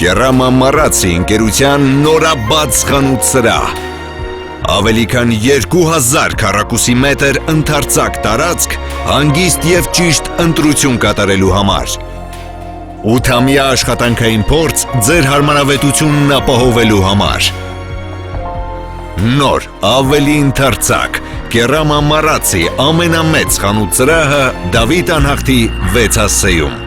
Կերամա Մարացի ընկերության նորաբաց խանութ սրահ։ Ավելի քան 2000 քառակուսի մետր ընդարձակ տարածք հանգիստ եւ ճիշտ ընտրություն կատարելու համար։ 8-ամյա աշխատանքային փորձ ձեր հարմարավետությունն ապահովելու համար։ Նոր, ավելի ընդարձակ, Կերամա Մարացի ամենամեծ խանութ սրահը Դավիթ անհախտի 6-ասեում։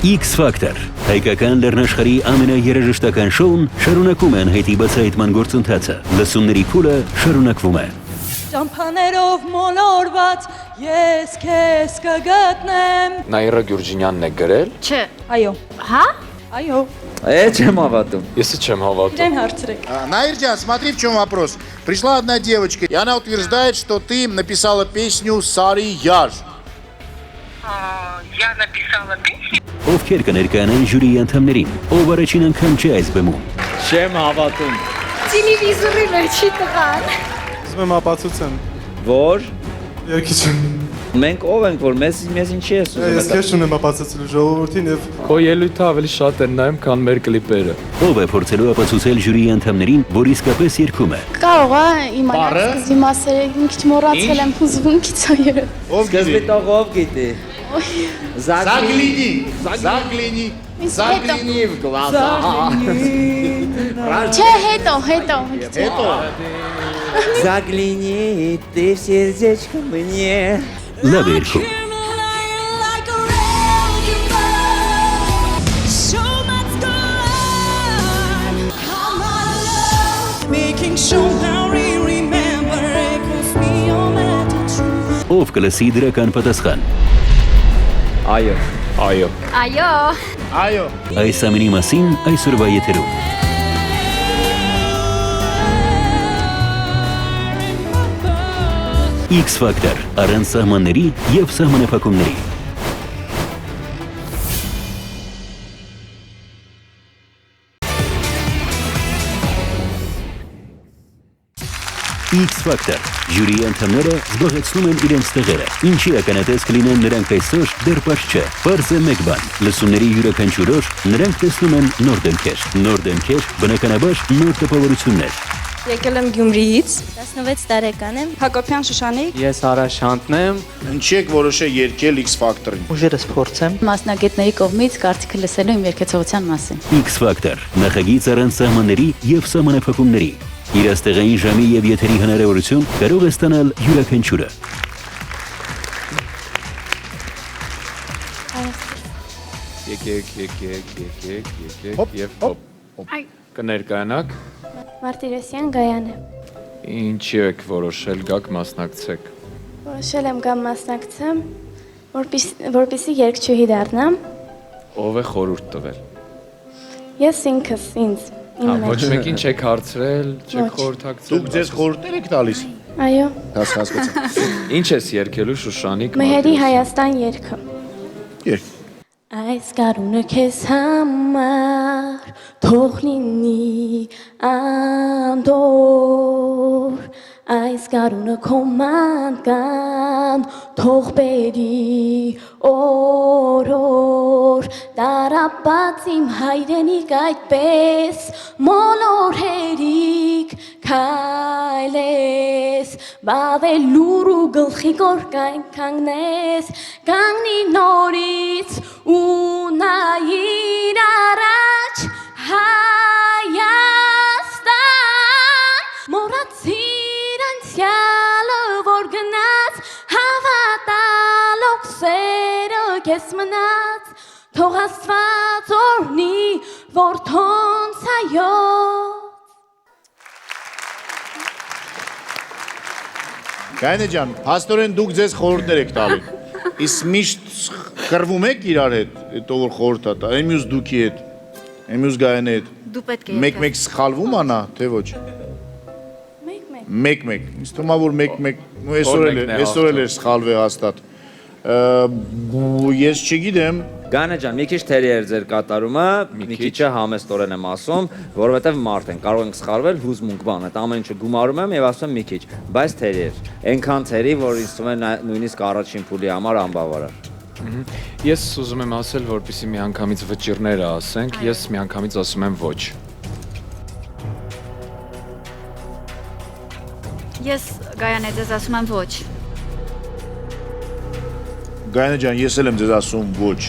X-Factor, հայկական լեռնաշխարհի ամենաերաժշտական շոուն շարունակում են հետի բացահայտման գործընթացը, լսումների փուլը շարունակվում է։ Ճամփաներով մոլորված ես քեզ կգտնեմ։ Նաիրա Գյուրջինյանն է գրել։ Չէ։ Այո։ Հա? Այո։ Чем հավատում։ Ես չեմ հավատում։ Իրեն հարցրեք։ Наирджан, смотри, в чем вопрос. Пришла одна девочка, и она утверждает, что ты написала песню «Сари Яж». Я написала песню. Ովքեր կներկայանան ժյուրիի անդամներին, ով առաջին անգամ չէ այս բեմում։ Չեմ հավատում։ Տելևիզորի մեջի տղան։ Ուզում եմ ապացուցեմ։ Որ Երկիչը։ մենք ով ենք, որ մեզ ինչի ես ուզում Ես քեզ ունեմ ապացուցելու ժողովրդին եւ Քո ելույթը ավելի շատ են նայում, քան մեր կլիպերը։ Ով է փորձելու ապացուցել ժյուրիի անդամներին, որ իսկապես երգում է։ Կարող է իմանալ սկզբի մասերը, մի քիչ մոռացել եմ ուզում քիչայերը։ Սկզբի տողով գիտի։ Загляни, загляни, загляни в глаза. Չէ, հետո։ Это Загляни ты в сердечко мне. Լավ է երգում։ Ով կլսի դրական պատասխան։ Այո։ Այո։ Այո։ Այո։ Այս ամենի մասին այսօրվա եթերում։ X-Factor, առանց սահմանների եւ սահմանափակումների։ X-Factor, ժյուրիի անդամները զբաղեցնում են իրենց տեղերը։ Ինչի ականատես կլինեն նրանք այսօր դեռ պարզ չէ։ Պարզ է մեկ բան՝ լսումների յուրաքանչյուր օր նրանք տեսնում են նոր դեմքեր։ Նոր դեմքեր, բնականաբար նոր տպավորություններ։ Եկել եմ Գյումրիից։ 16 տարեկան եմ։ Հակոբյան Շուշանիկ։ Ես Արաշանտն եմ։ Ինչեք որոշե երկել X-Factor-ին։ Ուժերս փորձեմ։ Մասնագետների կողմից կարծիքը լսելու իմ երգեցողության մասին։ X-Factor, նախագիծ առանց սահմանների եւ սահմանափակումների։ Իրաստեղային ժամի եւ եթերի հնարավորություն կարող է ստանալ յուրաքանչյուրը։ Եկեք եւ հոպ։ Կներկայանաք։ Մարտիրոսյան Գայանե։ Ինչի եք որոշել գաք մասնակցեք։ Որոշել եմ գամ մասնակցեմ, որպեսզի երգչուհի դառնամ։ Ով է խորհուրդ տվել։ Ես ինքս ինձ։ Ոչ մեկին չեք հարցրել, չեք խորհրդակցել։ Դուք ձեզ խորհուրդներ եք տալիս։ Այո։ Հասկացա։ Ինչ ես երգելու Շուշանիկ։ Մեհերի Հայաստան երգը։ Երգ։ Այս գարունը քեզ համար թող լինի անդոր, այս գարունը քո մանկան թող բերի օրոր, տարապած իմ հայրենիք այդպես մոլոր հերիք քայլես, բավելուր ու գլխի գոր կանգնես, կանգնի նորից ու նայիր առաջ Հայաստան, մոռացիր անցյալը, որ գնաց, հավատալով սերը քեզ մնաց, թող Աստված օրհնի, որ թոնց հայոց։ Գայնե ջան, փաստորեն դուք ձեզ խորհուրդներ եք տալի։ Իսկ միշտ խրվում եք իրար հետ, հետո որ խորհուրդ տա, այն մյուս դուքի հետ, այն մյուս Գայանե հետ։ Դու պետք է Մեկ-մեկ սխալվում անա, թե ոչ։ Մեկ-մեկ։ 1-1։ Ինձ թվում է որ 1-1, ու այսօր էլ սխալվի հաստատ։ Ես չգիտեմ, Գանե ջան, մի քիչ թերի էր ձեր կատարումը, մի քիչը համեստորեն եմ ասում, որովհետև մարդ են, կարող ենք սխալվել, հուզմունք բան, այդ ամեն ինչը գումարում եմ եւ ասում եմ մի քիչ, բայց թերի էր։ Այնքան թերի, որ ինձ թվում է նույնիսկ առաջին փուլի համար անբավարար։ Ես ուզում եմ ասել, որպեսզի միանգամից վճիրները ասենք, ես միանգամից ասում եմ ոչ։ Ես Գայանե ձեզ ասում եմ ոչ։ Գայանե ջան, ես էլ եմ ձեզ ասում ոչ։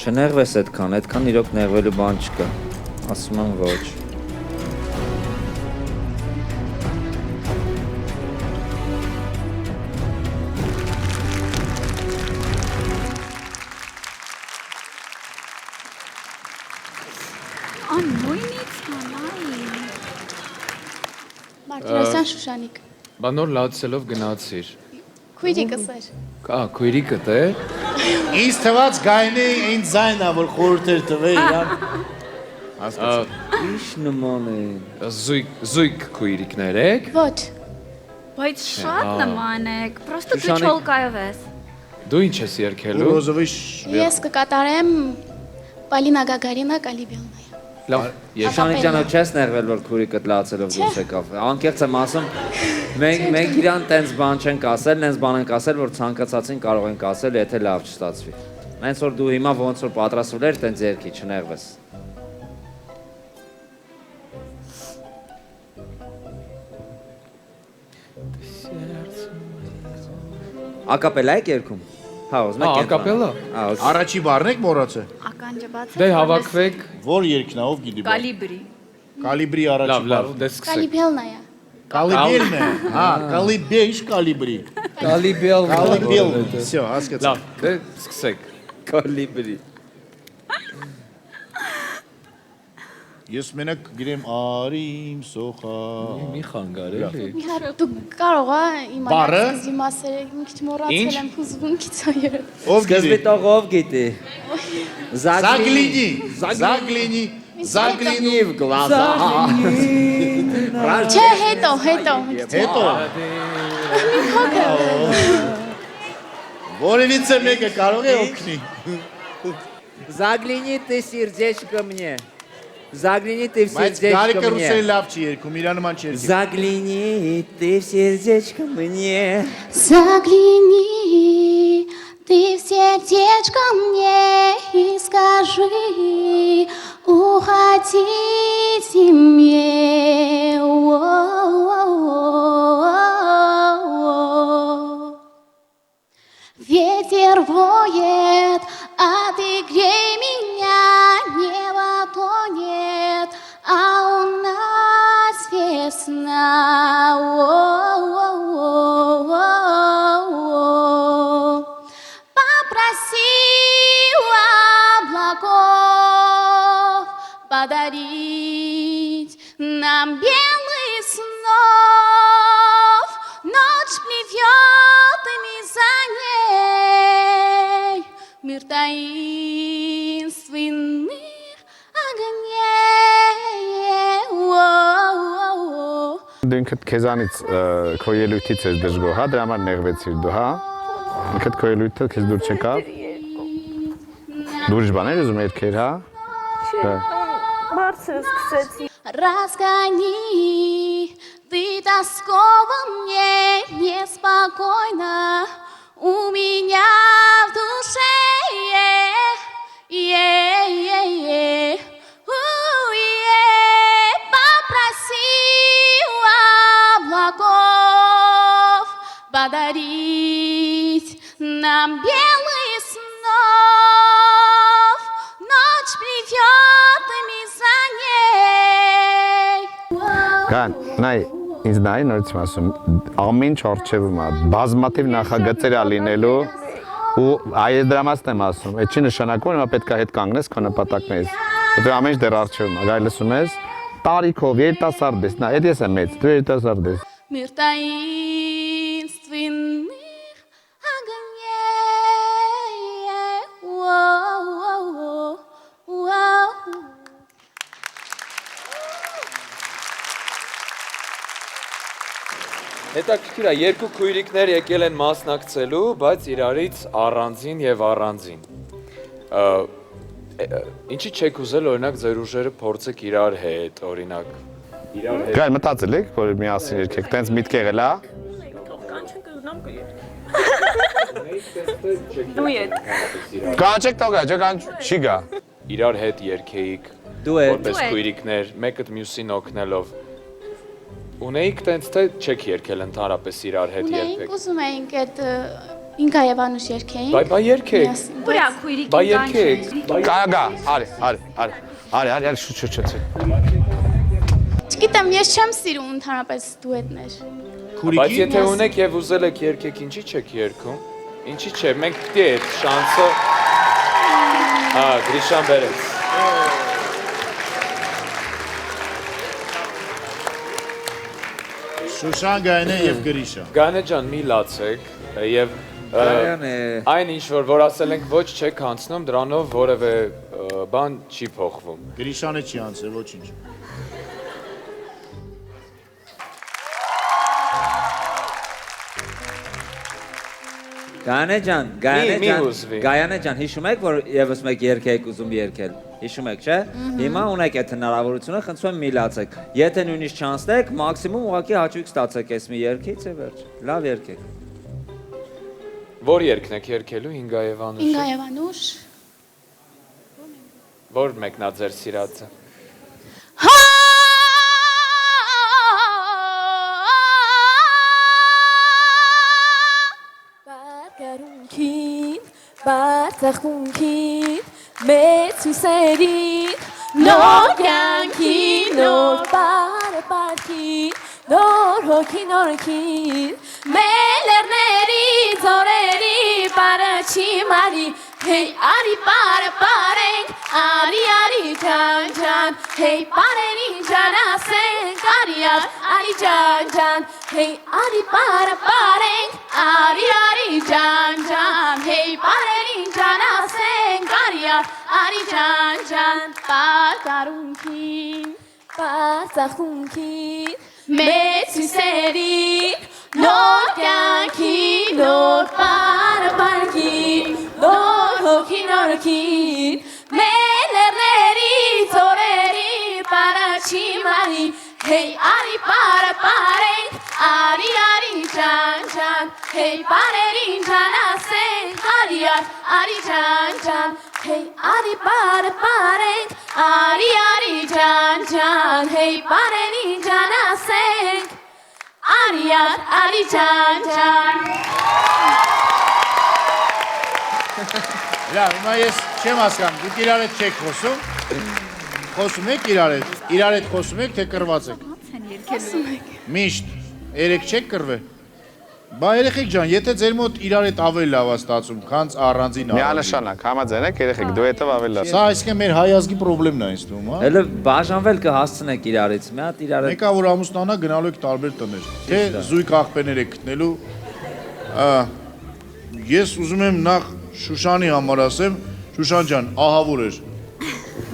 Չնեղվես այդքան իրոք նեղվելու բան չկա։ Ասում եմ ոչ։ Նույնից հանային։ Մարտիրոսյան Շուշանիկ։ Բանոր լացելով գնացիր։ Քույրիկս էր։ Քույրիկդ է։ Ինձ թված Գայանե այն ձայնա, որ խորհուրդ էր տվել իրան։ Հասկացա։ Ինչ նման է։ Զույգ քույրիկներ եք։ Ոչ։ Բայց շատ նման եք, պրոստը դու չոլկայով ես։ Դու ինչ ես երգելու։ Ռոզովիշ։ Ես կկատարեմ Պալինա Գագարինա Կալիբելնայա։ Լավ, Շուշանիկ ջան, չես նեղվել, որ քուրիկդ լացելով դուրս եկավ։ Անկեղծ եմ ասում, մենք իրան տենց բան չենք ասել, նենց բան ենք ասել, որ ցանկացածին կարող ենք ասել, եթե լավ չստացվի։ Նենց որ դու հիմա ոնց որ պատրաստվել ես, տենց երգի, չնեղվես։ Ակապելա եք երգում։ Հա, ուզում եք։ Ակապելա։ Առաջի բառն եք մոռացել։ Ականջը բաց է։ Դե հավաքվեք։ Որ երկն է, ով գիտի։ Կալիբրի։ Կալիբրի առաջի Լավ, բառը։ դե սկսեք։ Կալիբելնայա։ Կալիբելն է։ Հա, կալիբե, ինչ կալիբրի։ Կալիբել։ Կալիբել։ Всё, հասկացա։ Լավ, դե սկսեք։ Կալիբրի։ Ես մենակ գիրեմ արիմ սոխա։ Մի խանգար էլի։ Իհարկե դու կարող ես Բառը։ իմանալ սկզբի մասերը, մի քիչ մոռացել եմ հուզմունքից այո։ Ով Սկզբի գիտի։ տողով գիտի։ Զագլինի։ Զագլինի։ Զագլինիվ գլազա։ Չէ, հետո։ Հետո։ Որևիցե մեկը կարող է օգնի։ Загляни ты сердечко мне. Загляни ты в Բայց сердечко Գարիկը ռուսերեն мне. լավ չի երգում, իր նման չի երգում։ Загляни ты в сердечко мне. Загляни ты в сердечко мне и скажи, уходите мне. Ветер воет, а ты грей меня, небо тонет, а у нас весна. Попроси у облаков подарить нам белый снов. Ночь плывет, и мы за ней мир таинственных огней. Դու ինքդ քեզանից քո ելույթից ես դժգոհ, հա, դրա համար նեղվեցիր դու, հա։ Ինքդ քո ելույթը քեզ դուր չեկավ։ Դու ուրիշ բաներ ուզում երգեր, հա։ Բարձր սկսեցի։ Разгони ты тоскова мне неспокойно у меня в душе. Попроси у облаков подарить нам белый снов. Ночь плывет, и мы за ней. Կան, նայ, ինձ նայ նորից եմ ասում, ամեն ինչ առջևում է, բազմաթիվ նախագծեր է լինելու ու այս դրամասն եմ ասում, այդ չի նշանակում, հիմա պետք է հետ կանգնես քո նպատակներից, որտեղ ամեն ինչ դեռ առջևում է, գայ լսում ես, տարիքով երիտասարդ ես, նա, այդ ես եմ մեծ, դու երիտասարդ ես։ Мир таинственных огней. Հետաքրքիր է, երկու քույրիկներ եկել են մասնակցելու, բայց իրարից առանձին եւ առանձին։ Ինչի՞ չեք ուզել, օրինակ, ձեր ուժերը փորձեք իրար հետ, օրինակ։ Իրար հետ։ Գայ մտածել եք, որ միասին երկեք, տենց միտք եղել է։ Դու ետ։ Կանչեք տողա, ջական չի գա։ Իրար հետ երկեիք, Դու ես։ որպես քույրիկներ, մեկը մյուսին օգնելով։ Ունեիք տենց թե չեք երկել ընդհանրապես իրար հետ Ունեինք երբեք։ ուզում էինք այդ ինքա եւ անուշ երկեինք։ Բայ երկեք։ Ուրա քույրիկին Բայ երկեք։ Գա, արի, շուտ։ Չգիտեմ, ես չեմ սիրում ընդհանրապես դուետներ։ Բայց եթե ունեք եւ ուզել եք երկեք, ինչի՞ չեք երգում։ Ինչի՞ չէ, մենք պիտի այդ շանսը Գրիշան բերեց։ Շուշան Գայանե եւ Գրիշա։ Գայանե ջան, մի լացեք եւ այն ինչ որ ասել ենք ոչ չեք անցնում, դրանով որևէ բան չի փոխվում։ Գրիշանը չի անցել ոչինչ։ Գայանե ջան, հիշում եք, որ եւս մեկ երգ եք ուզում երգել։ Հիշում եք, չէ՞։ Հիմա ունեք այդ հնարավորությունը, խնդրում եմ մի լացեք։ Եթե նույնիսկ չանցնեք, մաքսիմում ուղղակի հաճույք ստացեք այս մի երգից եւ վերջ։ Լավ երգեք։ Որ երգն եք երգելու Ինգա եւ Անուշը։ Ինքա եւ անուշ։ Որ մեկն է ձեր սիրածը։ Բարձախունքին, մեծ ուսերին, նոր կյանքին, նոր բարեպարքին, նոր հոգին, մելերների, ձորերի, բարը չի մարի, հեյ արի բարը բարենք, արի ջան, հեյ բարերին ջան ասենք, արի ջան, հեյ արի բարը բարենք, արի ջան, հեյ բարերին ջան ասենք, արի ջան, պարտարունքին, պարտախունքին, մեծ ուսերին, նոր կյանքին, նոր բարբարքին, նոր հոգին, մելերների, ձորերի, բարը չի մարի, հեյ արի բարը բարենք, արի ջան, հեյ բարերին ջան ասենք, արի ջան, հեյ արի բարը բարենք, արի ջան, հեյ բարերին ջան ասենք, արի ջան։ Լավ, հիմա ես չեմ հասկանում, դուք իրար հետ չեք խոսում։ Խոսում եք իրար հետ խոսում եք, թե կռված եք։ Միշտ, երեք չեք կռվել։ Բա երեխեք ջան, եթե ձեր մոտ իրար հետ ավելի լավ է ստացում, քան առանձին Միանշանակ, համաձայն եք, երեխեք դուետով ավելի լավ։ Սա այսինքն մեր հայ ազգի խնդիրն է ինձ թվում, հա։ Հələ բաժանվել կհասցնեք իրարից, մի հատ իրար հետ։ Մեկը որ ամուսնանա գնալու եք տարբեր տներ, թե զույգ աղբերներ եք գտնելու։ Ես ուզում եմ նախ Շուշանի համար ասեմ, Շուշան ջան, ահավոր էր,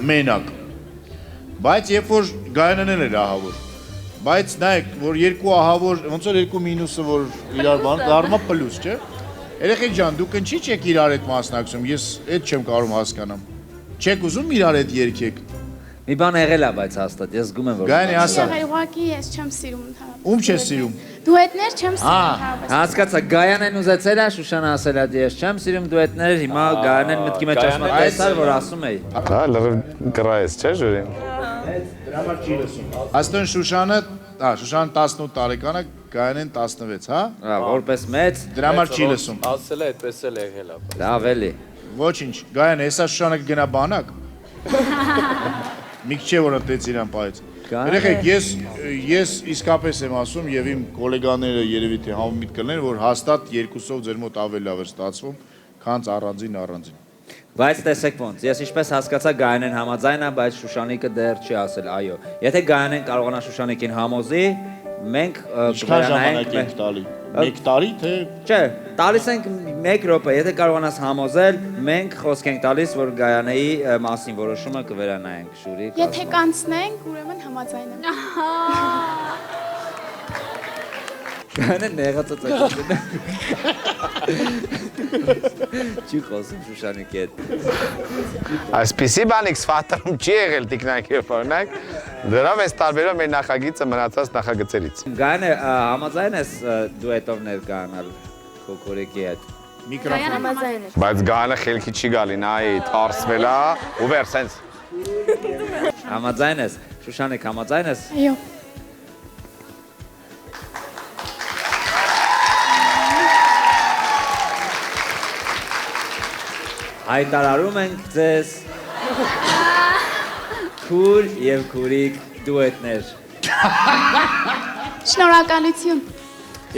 մենակ։ Բայց երբ որ Գայանն էր ահավոր, բայց նայեք, որ երկու ահավոր, ոնց որ երկու մինուսը, որ իրար բան, դառնում է պլյուս, չէ։ Երեխեք ջան, դուք ինչի՞ չեք իրար հետ մասնակցում, ես այդ չեմ կարող հասկանամ։ Չեք ուզում իրար հետ երգեք։ Մի բան եղել է, բայց հաստատ, ես զգում եմ, որ Գայանի ասա։ Ուղղակի ես չեմ սիրում ընդհանրապես։ Ում չես սիրում։ Դուետներ չեմ սիրում ընդհանրապես։ Հասկացա, Գայանեն ուզեցել է, Շուշանը ասել է, ես չեմ սիրում դուետներ, հիմա Գայանեն մտքի մեջ ասել, որ ասում էի։ Հա, լրիվ կռայես, չէ՞ ժուրին։ Դրամար չի լսում։ Աստեն Շուշանը 18 տարեկան է, Գայանեն 16, հա։ Հա, որպես մեծ Դրամար չի լսում։ Ասել է, այդպես էլ եղել է։ լավ էլի։ Ոչինչ, Գայան, հեսա Շուշանը կգնա բանակ։ Միք չէ որ ընտեց իրան պայից։ Երեխեք, ես իսկապես եմ ասում եւ իմ գոլեգաները երևի թե համոմիտ կլինեն, որ հաստատ երկուսով ձեր մոտ ավելի լավ է ստացվում, քան առանձին։ Բայց տեսեք ոնց, ես ինչպես հասկացա Գայանեն համաձայն է, բայց Շուշանիկը դեռ չի ասել այո։ Եթե Գայանեն կարողանա Շուշանիկին համոզի, մենք կվերանայինք տալի։ 1 տարի թե Չէ, տալիս ենք 1 րոպե, եթե կարողանաս համոզել, մենք խոսք ենք տալիս, որ Գայանեի մասին որոշումը կվերանայենք, Շուրի։ Եթե կանցնենք, ուրեմն համաձայն եմ։ Գանը նեղացած է։ Չի խոսում Շուշանիկի հետ։ Այսպիսի բան X Factor-ում չի եղել տիկնակի օրինակ, դրավ այս տարբերով մեր նախագիծը մնացած նախագծերից։ Գանը համաձայն ես դուետով ներկայանալ Կոկորեկի հետ։ Բայց գանը խելքի չի գալի, նայ թարսվել է ու վեր սենց։ Համաձայն ես, Շուշանիկ համաձայն ես։ Այո։ Հայտարարում ենք ձեզ քուր եւ քուրիկ դուետներ։ Շնորհակալություն։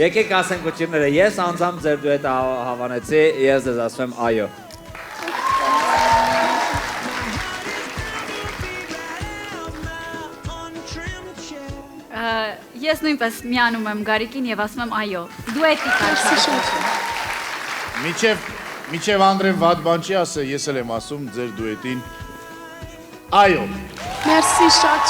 Եկեք ասենք ուղիները, ես անձամբ ձեր դուետը հավանեցի, ես ձեզ ասում եմ այո։ Ես նույնպես միանում եմ Գարիկին եւ ասում եմ այո։ Դուետի կարողություն։ Միջև Անդրեն վատ բան չի ասել, ես էլ եմ ասում ձեր դուետին այո։ Մերսի շատ։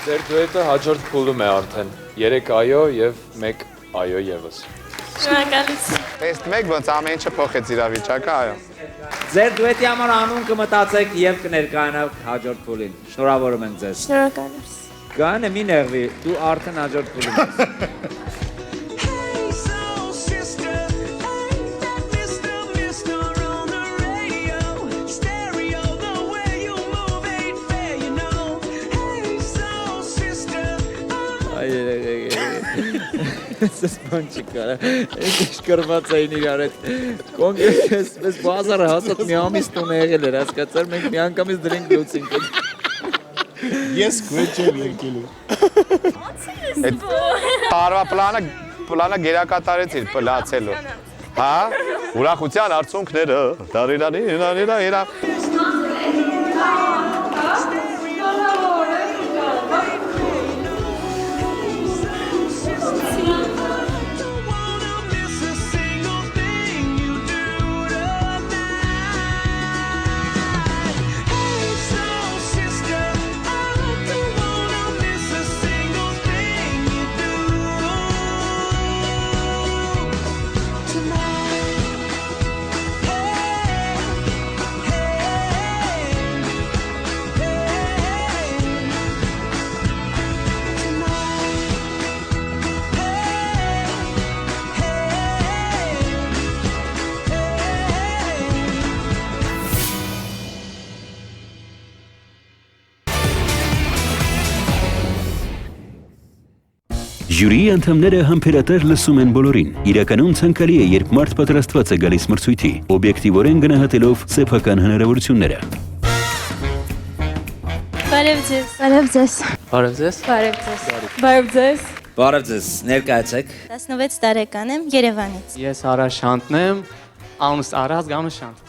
Ձեր դուետը հաջորդ փուլում է արդեն։ 3 այո եւ 1 այո եւս։ Շնորհակալություն։ Տեստ մեկ ոնց ամեն ինչը փոխեց իրավիճակը, այո։ Ձեր դուետի համար անուն կմտածեք եւ կներկայանաք հաջորդ փուլին։ Շնորհավորում ենք ձեզ։ Շնորհակալություն։ Գանը մի նեղվի, դու արդեն հաջորդ փուլում ես։ Ես բան չի կարա, ես իշկրված էին իրար հետ, կոնգրետ ես բազարը հասատ մի ամիս տուն է եղել էր, հասկացար, մենք մի անգամից դրենք լուծինք հետ։ Ես քույր չեմ եկելու։ Տարվա պլանը գերակատարեցիր պլացելու։ Հա, ուրախության արցունքները, դարիրա։ Ժյուրիի անդամները համբերատար լսում են բոլորին։ Իրականում ցանկալի է, երբ մարդ պատրաստված է գալիս մրցույթի, օբյեկտիվորեն գնահատելով սեփական հնարավորությունները։ Բարև ձեզ։ Բարև ձեզ։ Բարև ձեզ, ներկայացեք։ 16 տարեկան եմ Երևանից։ Ես Արա Շանտն եմ, անունս Արազ, գամը Շանտ։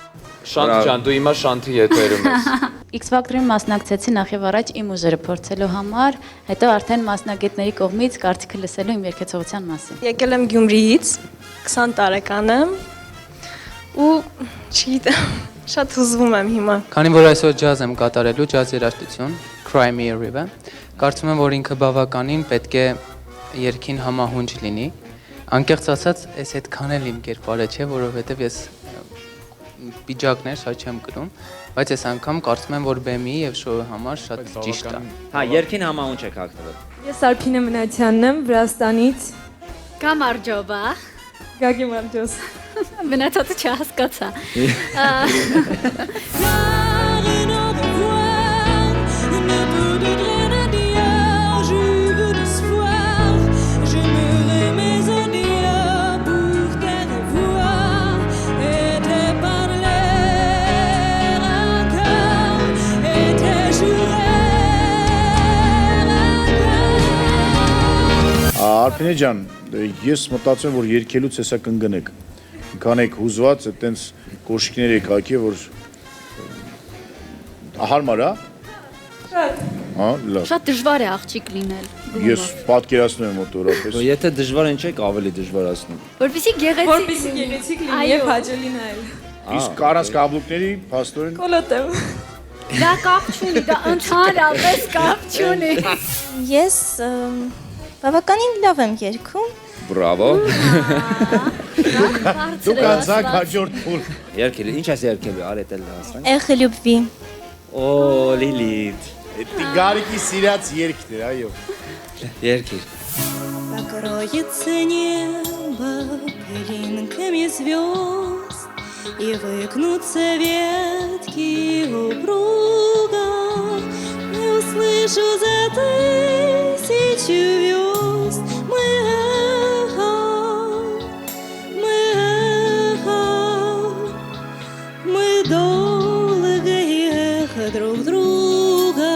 Շանթ ջան, դու հիմա Շանթի եթերում ես։ X Factor-ին մասնակցեցի նախ եւ առաջ իմ ուժերը փորձելու համար, հետո արդեն մասնագետների կողմից կարծիքը լսելու իմ երգեցողության մասին։ Եկել եմ Գյումրիից, 20 տարեկան եմ ու չգիտեմ, շատ հուզվում եմ հիմա։ Քանի որ այսօր ջազ եմ կատարելու, ջազ երաժշտություն, Cry Me a River, կարծում եմ, որ ինքը բավականին պետք է երգին համահունչ լինի։ Անկեղծ ասած, այս այդքան էլ իմ կերպարը չէ, որովհետև ես պիջակներ շատ չեմ կրում, բայց այս անգամ կարծում եմ, որ բեմի եւ շոուի համար շատ ճիշտ է։ Հա, երգին համահունչ եք հագնվել։ Ես Արփինե Մնացյանն եմ Վրաստանից։ Կամարջոբա։ Գագի Մարջոս։ Մնացածը չհասկացա։ Արփինե ջան, ես մտածում եմ, որ երկելուց հեսա կընկնեք։ Կանեք հուզված, այտենց կոշիկներ եք ակի, որ հարմար է։ Շատ։ Հա, լավ։ Շատ դժվար է աղջիկ լինել։ Ես պատկերացնում եմ մոտորապես։ Եթե դժվար են չեք ավելի դժվարացնում։ Որպեսզի գեղեցիկ լինի եւ հաճելի նայել։ Իսկ առանց կաբլուկների փաստորեն Կոլոտ եմ։ Դա կապ չունի, դա ընդհանրապես կապ չունի։ Ես Բավականին լավ եմ երգում։ Բրավո։ Դուք անցաք հաջորդ փուլ։ Երկել, ինչ ես երկելու, արետել հասրանք։ Эхը լյուբվի։ Օ, Լիլիթ։ Դա Գարիկի սիրած երգն էր, այո։ Երկիր։ Покроется небо пылинками звезд, и выкнутся ветки упруга. Я услышу за тысячу звезд мы долгое эхо друг друга.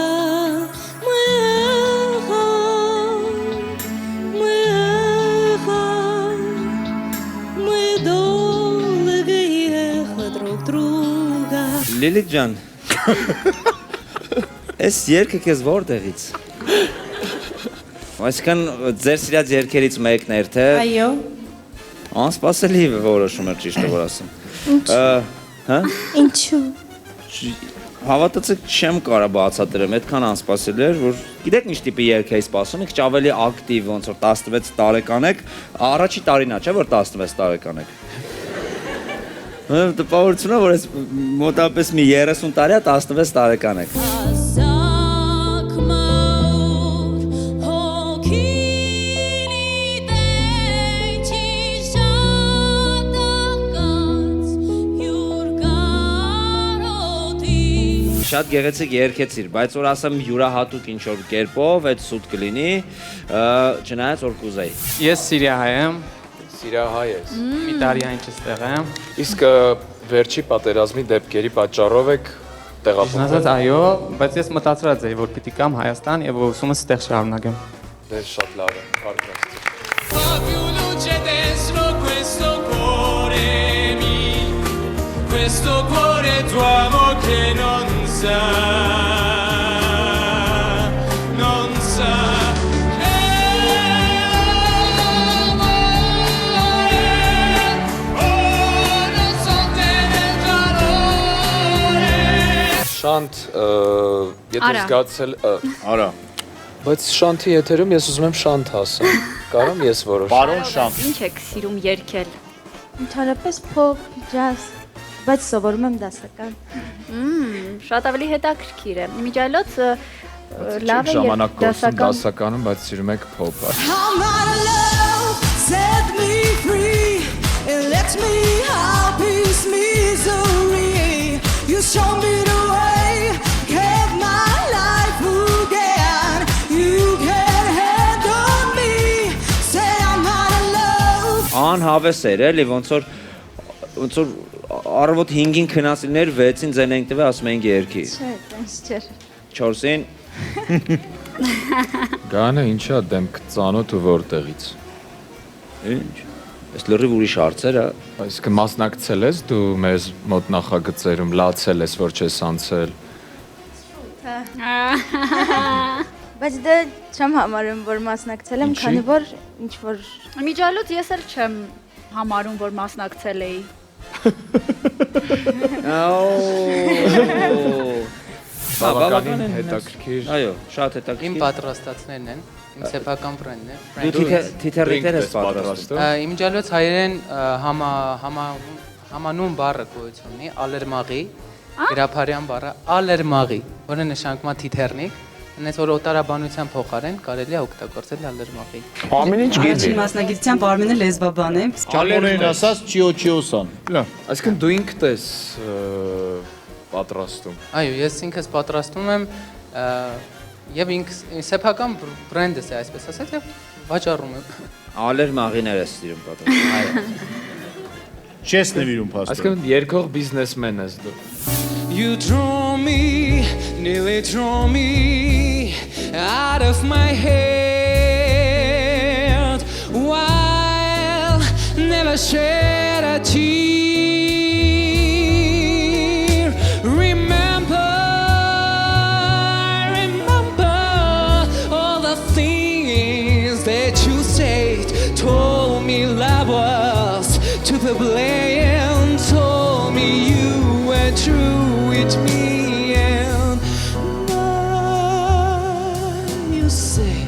Լիլիթ ջան, այս երկը քեզ որտեղից։ Այսինքն ձեր սիրած երկերից մեկն էր, թե։ Այո։ Անսպասելի որոշում էր ճիշտ որ ասեմ։ Հա։ Ինչու։ Հավատացեք, չեմ կարող բացատրեմ, այդքան անսպասելի էր, որ գիտեք ինչ տիպի երգ էի սպասում, եք ավելի ակտիվ, ոնց որ 16 տարեկան եք, առաջի տարին է, չէ՞ որ 16 տարեկան եք։ Տպավորությունն է, որ ես մոտապես մի 30 տարի է 16 տարեկան եք։ Շատ գեղեցիկ երգեցիր, բայց որ ասեմ յուրահատուկ ինչ-որ կերպով, այդ սուտ կլինի, չնայած որ կուզեի։ Ես Սիրիահայ եմ, Սիրահայ ես։ մի տարի այն չստեղ եմ։ Իսկ վերջի պատերազմի դեպքերի պատճառով եք տեղափոխվել։ Ասած այո, բայց ես մտածրած էի, որ պիտի կամ Հայաստան եւ ուսումս ստեղ շարունակեմ։ Դե շատ լավ է, արքաստ։ Questo cuore d'uomo che non sa che non sente nel calore. Շանթ, եթե զգացել, Արա։ բայց շանթի եթերում ես ուզում եմ շանթ ասեմ։ Կարամ ես որոշ։ Պարոն Շանթ։ Ինչ եք սիրում երգել։ Ընդհանրապես փոփ, ջազ, բայց սովորում եմ դասական։ Շատ ավելի հետաքրքիր է։ Իմիջիայլոց լավ է ժամանակ գործում դասական։ դասականում, բայց սիրում եք փոփը։ I'm out of love, set me free, and let me out this misery. You show me the way, give my life again. You can handle me, say I'm out of love. Անհավես էր, էլի, ոնց որ առավոտ 5-ին քնասիներ, 6-ին ձեն ենք տվել, ասում ենք երկի։ Չէ, տենց չէր։ 4-ին Գանը ինչա դեմք ծանոթ ու որտեղից։ Ինչ։ Այս լրիվ ուրիշ հարցեր է։ Այսինքն մասնակցել ես դու մեզ մոտ նախագծերում, լացել ես, որ չես անցել։ Բայց դե չեմ համարում, որ մասնակցել եմ, քանի որ ինչ որ Իմիջիայլոց ես էլ չեմ համարում, որ մասնակցել էի։ Բավականին հետաքրքիր։ Այո, շատ հետաքրքիր։ Իմ պատրաստածներն են, իմ սեփական բրենդն է։ Թիթեռներ ես պատրաստում։ Իմիջիայլոց հայերեն համանուն բառը գոյություն ունի, ալերմաղի, գրափարյան բառը ալերմաղի, որը նշանակում է թիթեռնիկ, այնպես որ օտարաբանության փոխարեն կարելի է օգտագործել ալերմաղի։ Ամեն ինչ գիտի։ Մասնագիտությամբ Արմենը լեզվաբան է։ Ալերեն ասած չիոչիոսան։ Այսինքն դու ինքդ ես պատրաստում։ Այո, ես ինքս պատրաստում եմ եւ ինքս սեփական բրենդս է, այսպես ասած, եւ վաճառում եմ։ Ալերմաղիներ ես սիրում պատրաստում։ Այո։ Չես նվիրում փաստորեն։ Այսինքն երկող բիզնեսմեն ես դու։ You draw me, nearly draw me out of my head while never shed a tear. Remember all the things that you said, told me love was to the blame, told me you were true with me, and now you say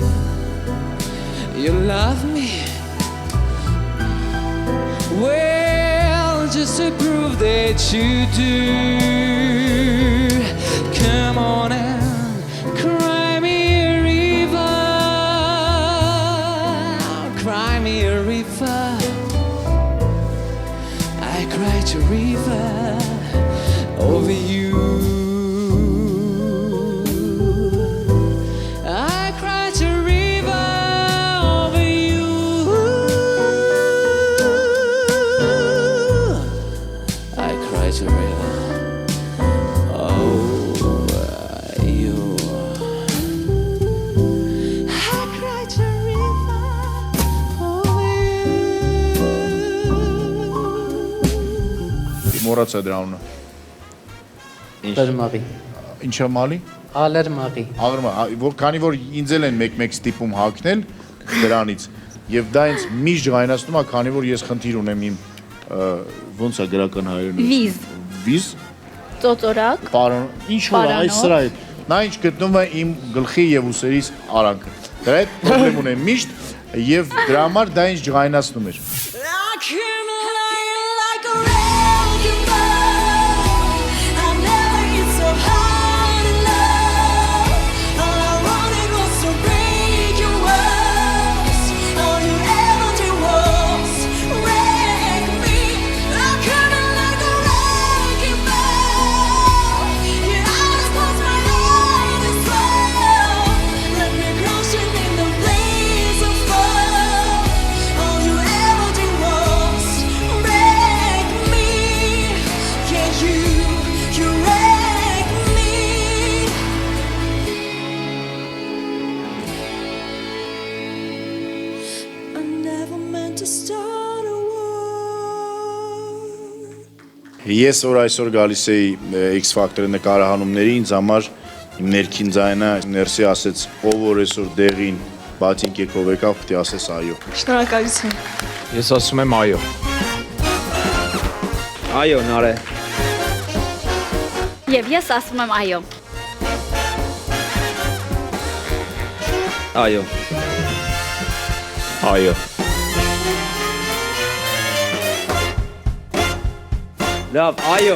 you love me? Well, just to prove that you do, come on and cry me a river, cry me a river. I cried a river over you. I cried a river over you. I cried a river over you. I cried a river over you. Մոռացա դրա անունը։ Լերմաղի։ Ինչա մալի։ Ալերմաղի։ Որ քանի որ ինձ էլ են մեկ-մեկ ստիպում հագնել դրանից եւ դա ինձ միշտ ջղայնացնում է, քանի որ ես խնդիր ունեմ իմ ոնց է գրական հայերեն։ Վիզ։ Վիզ։ Ծոծորակ։ Պարոն, ինչ որ այս սրա է։ Նա ինչ գտնում է իմ գլխի եւ ուսերից արանքը։ Դրա հետ խնդրեմ ունեմ միշտ եւ դրա համար դա ինձ ջղայնացնում էր։ Ես որ այսօր գալիս էի X Factor-ի նկարահանումների, ինձ համար իմ ներքին ձայնը ներսի ասեց, ով որ այսօր դեղին բաթին կեկով եկավ, պետք է ասես այո։ Շնորհակալություն։ Ես ասում եմ այո։ Այո, Նարե։ Եվ ես ասում եմ այո։ Այո։ Այո։ Լավ, այո։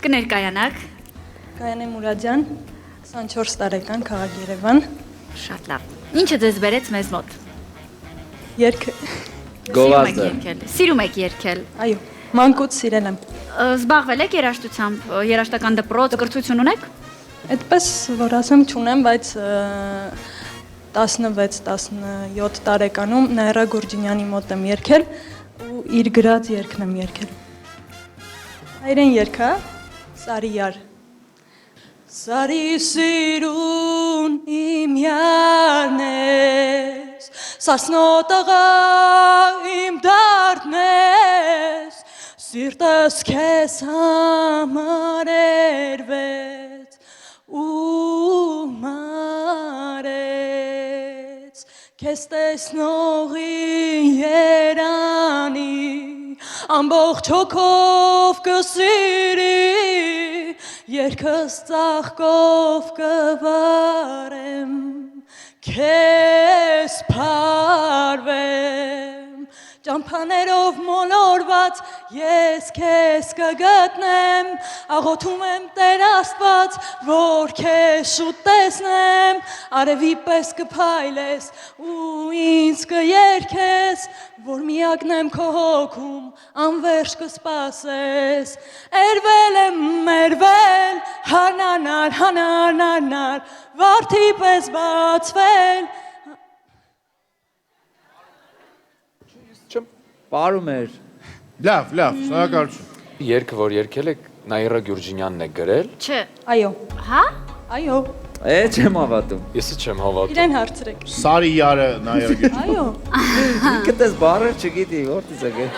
Կներկայանաք։ Գայանե Մուրադյան, 24 տարեկան, քաղաք Երևան։ Շատ լավ։ Ինչը ձեզ բերեց մեզ մոտ։ Երգը։ Գովազդը։ Սիրում եք երգել։ Այո, մանկուց սիրել եմ։ Զբաղվել եք երաժշտությամբ, երաժշտական դպրոց, կրթություն ունեք։ Այդպես որ ասեմ չունեմ, բայց 16-17 տարեկանում Նաիրա Գուրջինյանի մոտ եմ երգել ու իր գրած երգն եմ երգել։ Հայերեն երգ է, Սարիար։ Սարի սիրուն իմ յարն ես, սարսնոտղա իմ դարդն ես, սիրտս քեզ համար երվեց ու մարեց, քեզ տեսնողին երանի, ամբողջ հոգով կսիրի, երգս ծաղկով կվարեմ, քեզ փարվեմ, ճամփաներով մոլորված ես քեզ կգտնեմ, աղոթում եմ Տեր Աստված, որ քեզ շուտ տեսնեմ, արևի պես կփայլես ու ինձ կերգես, որ միակնեմ քո հոգում, անվերջ կսպասես, երվել եմ, երվել, հանանար, հանանար, վարդի պես բացվել, Պարում էր։ Լավ, շնորհակալություն։ Երգը, որ երգել եք, Նաիրա Գյուրջինյանն է գրել։ Չէ։ Այո։ Հա։ Այո։ Չեմ հավատում։ Ես չեմ հավատում։ Իրեն հարցրեք։ Սարիարը Նաիրա Գյուրջինյան։ Այո։ Ինքդ ես բառը չգիտի, որտե՞ց եկել։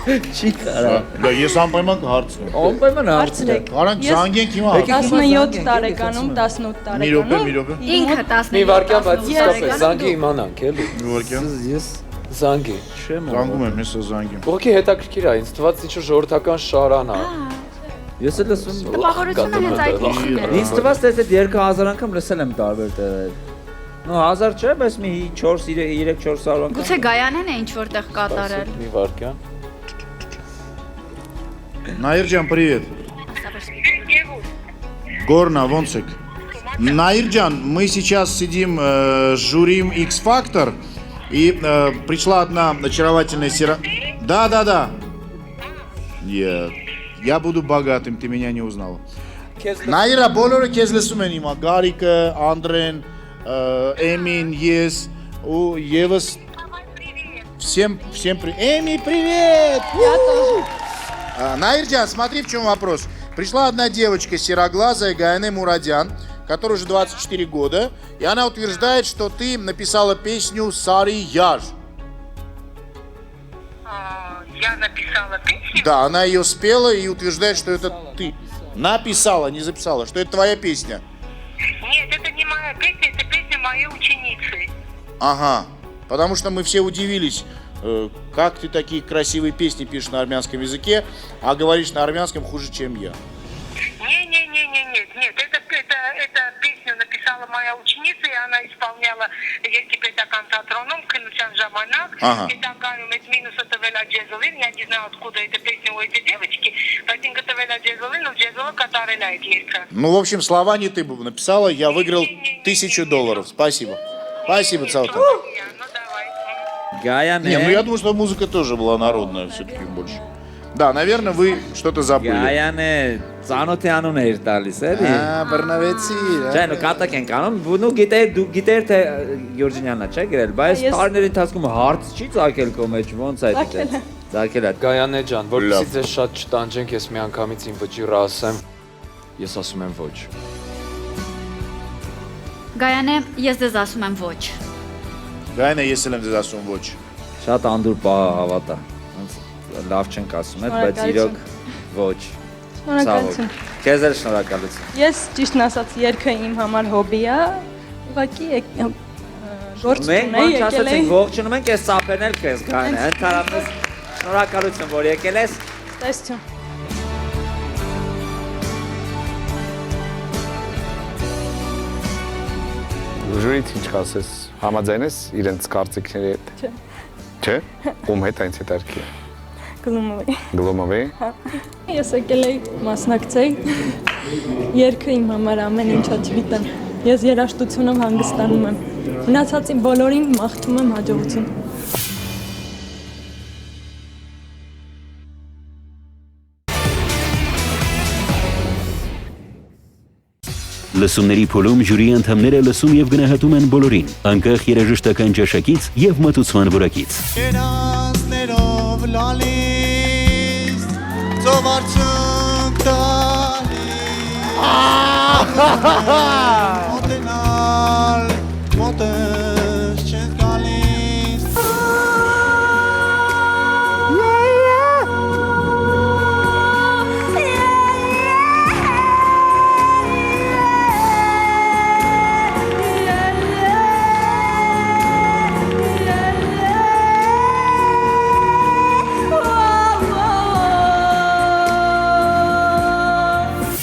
Չի կարա։ Ես անպայման կհարցնեմ։ Անպայման հարցրեք։ Կարանք զանգենք հիմա։ 17 տարեկանում, 18 տարեկանում։ Մի րոպե։ Ինքը 17։ Մի վարքյան, բայց իսկապես զանգի իմանանք, էլի։ Մի վարքյան։ Ես Զանգի։ Զանգում եմ, հեսա զանգեմ։ Ուղղակի հետաքրքիր է, ինձ թվաց ինչ-որ ժողովրդական շարան է։ Ես էլ լսում եմ։ Տպավորությունը հենց այդպիսին է։ Ինձ թվաց թե այդ երկը 1000 անգամ լսել եմ տարբեր տեղեր։ Ну 1000 չէ, բայց մի 4-3-400 անգամ։ Գուցե Գայանեն է ինչ որտեղ կատարել։ Մի վարքյան։ Նաիրջան, привет. Горна, ոնց եք։ Наирджан, мы сейчас сидим с жюрием X-Factor, и пришла одна очаровательная Да. Нет, я буду богатым, ты меня не узнала. Наира, բոլորը քեզ լսում են հիմա, Գարիկը, Անդրեն, Эмин, ես, ու եւս всем привет. Эми, привет! Я тоже. Наирджан, смотри, в чем вопрос. Пришла одна девочка сероглазая, Гаяне Мурадян, которой уже 24 года, и она утверждает, что ты написала песню «Сари Яж». Я написала песню? Да, она ее спела и утверждает, что это ты. Написала, не записала, что это твоя песня. Нет, это не моя песня, это песня моей ученицы. Ага, потому что мы все удивились, как ты такие красивые песни пишешь на армянском языке, а говоришь на армянском хуже, чем я. Нет, это песню написала моя ученица, и она исполняла Ертипетакан Татроном, Кынусян Жаманак, и там говорит минус это Вела Джезолин, я не знаю, откуда эта песня у этой девочки, поэтому это Вела Джезолин, но Джезола Катарела Ерка. Ну, в общем, слова не ты бы написала, я выиграл $1000. Спасибо. Спасибо, Цалкан. Գայանե։ Не, ну я думаю, что музыка тоже была народная все-таки больше. Да, наверное, вы что-то забыли. Գայանե, ծանոթի անուն էր տալիս, էլի։ Բռնվեցի։ Չէ, նո կատակ են կանում, ու գիտեր թե Գյուրջինյանն է, չէ՞ գրել, բայց տարիների ընթացքում հարց չի ցակել քո մեջ, ոնց է դիտել։ Ցակել է։ Գայանե ջան, որպեսզի ձեզ շատ չտանջենք, ես միանգամից իմ վճիռը ասեմ։ Ես ասում եմ ոչ։ Գայանե, ես ձեզ ասում եմ ոչ։ Գայանե, ես էլ եմ ձեզ ասում ոչ։ Շատ անդուր պահ հավատա։ Լավ չենք ասում այդ, բայց իրոք ոչ։ Շնորհակալություն։ Քեզ էլ շնորհակալություն։ Ես ճիշտն ասած երգը իմ համար հոբի է, ուղղակի գործ ունեի Մենք եկել ասացինք եմ։ ողջունում ենք, ես սափերն էլ քեզ Գայանե, ընդհանրապես շնորհակալություն, որ եկել ես։ Տեսություն։ Ժյուրիդ ինչ կասես, համաձայն ես իրենց կարծիքների հետ։ Չէ։ Չէ։ Ում հետ այնց հետարքի։ Գլումովի։ Գլոմովի։ Ես եկել էի մասնակցեի։ Երգը իմ համար ամեն ինչա չգիտեմ։ Ես երաժշտությունով հանգստանում եմ։ Մնացածին բոլորին մաղթում եմ հաջողություն։ Լսումների փուլում ժյուրիի անդամները լսում եւ գնահատում են բոլորին, անկախ երաժշտական ճաշակից եւ մատուցման որակից։ Երազներով լալիս, ծովարցնք տալիս, մոտենալ, մոտես չենք գալիս։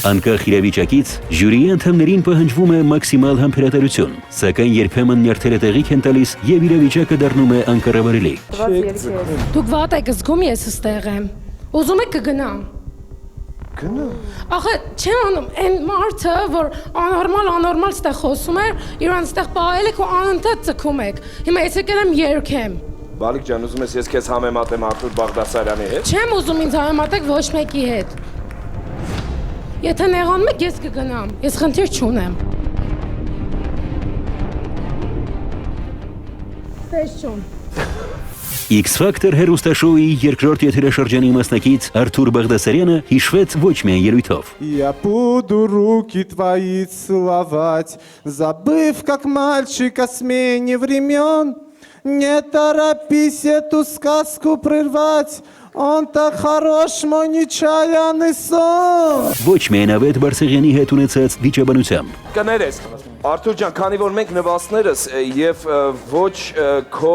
Անկախ իրավիճակից ժյուրիի անդամներին պահանջվում է մաքսիմալ համբերատարություն, սակայն երբեմն նյարդերը տեղիք են տալիս եւ իրավիճակը դառնում է անկառավարելի։ Դուք վատ եք զգում, ես ստեղ եմ։ Ուզում եք կգնամ։ Գնա։ Ախը չեմ անում, այն մարդը, որ անորմալ ստեղ խոսում էր, իրան ստեղ պահել եք ու անընդհատ ձգում եք։ Հիմա ես եկել եմ երգեմ։ Բալիկ ջան, ուզում ես ես քեզ համեմատեմ Արթուր Բաղդասարյանի հետ։ Չեմ ուզում ինձ համեմատեք ոչ մեկի հետ։ Եթե նեղանում եք, ես կգնամ, ես խնդիր չունեմ։ Տեսչուն։ X-Factor հեռուստաշոուի երկրորդ եթերաշրջանի մասնակից Արթուր Բաղդասարյանը հիշվեց ոչ միայն ելույթով։ Я буду руки твои целовать, забыв, как мальчик о смене времен. Не торопись эту сказку прервать, он так хорош, мой нечаянный сон. Ոչ միայն ավետ Բարսեղյանի հետ ունեցած վիճաբանությամբ, Կներես։ Արթուր ջան, քանի որ մենք նվաստներս եւ ոչ քո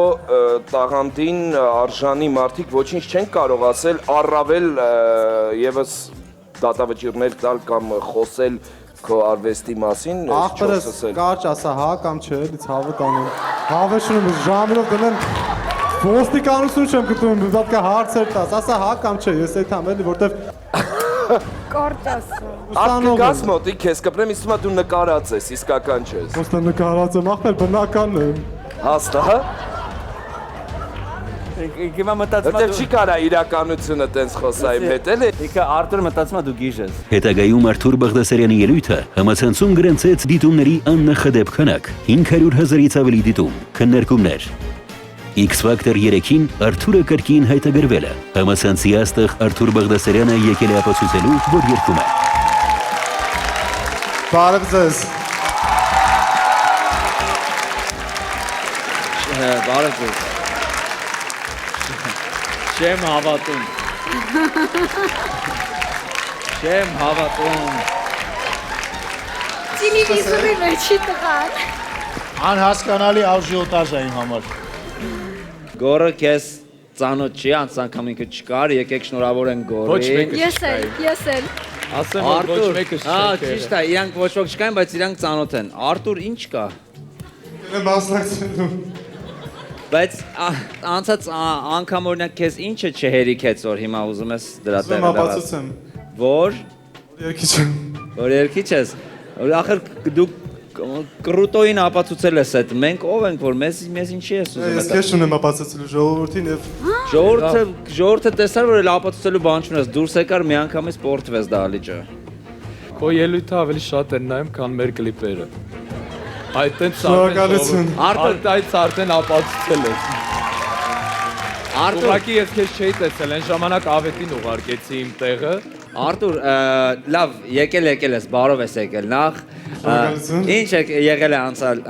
տաղանդին արժանի մարդիկ ոչինչ չեն կարող ասել, առավել եւս դատավճիռներ տալ կամ խոսել քո արվեստի մասին, ախպերս կարճ ասա հա կամ չէ, դից հավը տանում։ Հավը շնում ժամերով դնեմ ոստիկանություն չեմ գտնում, դատկա հարցեր տաս, ասա հա կամ չէ, ես այդ եմ էլի, որտեվ Կարճ ասա։ Ակգաս մոտի քեզ կպրեմ, իսկ դու նկարած ես, իսկական չես։ Ոստը նկարած եմ, ախպեր բնականն եմ։ Հաստատ։ Հիմա մտածում եմ չի կարա իրականությունը տենց խոսա իմ հետ էլի։ Իքը Արտուր մտածում եմ դու գիժ ես։ Հետագայում Արթուր Բաղդասարյանի ելույթը համացանցում գրանցեց դիտումների աննախադեպ քանակ, 500,000-ից ավելի դիտում, քննարկումներ։ X Factor 3-ին Արթուրը կրկին հայտագրվել է։ Համացանցի աստղ Արթուր Բաղդասարյանը եկել է ապացուցելու, որ երգում է։ Բարև ձեզ։ Բարև ձեզ։ Չեմ հավատում։ Չեմ հավատում։ Տելևիզորի մեջի տղան։ Անհասկանալի աժիոտաժ է իմ համար։ Գորը քեզ ծանոթ չի, անց անգամ ինքը չկար, եկեք շնորհավորենք Գորի։ Ոչ մեկը Ես էլ։ Ասեմ որ ոչ մեկը չէ։ Ճիշտ է, իրանք ոչ ոք չկային, բայց իրանք ծանոթ են։ Արտուր ինչ կա։ Մասնակցելու։ Բայց անցած անգամ օրինակ քեզ ինչը չհերիքեց որ հիմա ուզում ես դրա տեղը դառնալ։ Ապացուցեմ։ Որ երկիչ եմ։ Որ երկիչ ես։ Որ ախր դու կրուտոին ապացուցել ես այդ մենք ով ենք որ մեզ ինչի ես ուզում։ Ես քեզ ունեմ ապացուցելու ժողովրդին եւ ժողովուրդը տեսար որ էլ ապացուցելու բան չունես դուրս եկար մի անգամից սպորտվես դահլիճը։ Քո ելույթը ավելի շատ են նայում, քան մեր կլիպերը։ Այդ տենց արդեն ապացուցել ես։ Ուղղակի ես քեզ չէի տեսել, այն ժամանակ ավետին ուղարկեցի իմ տեղը։ Արտուր, լավ, եկել ես, բարով ես եկել նախ։ Ինչ եղել է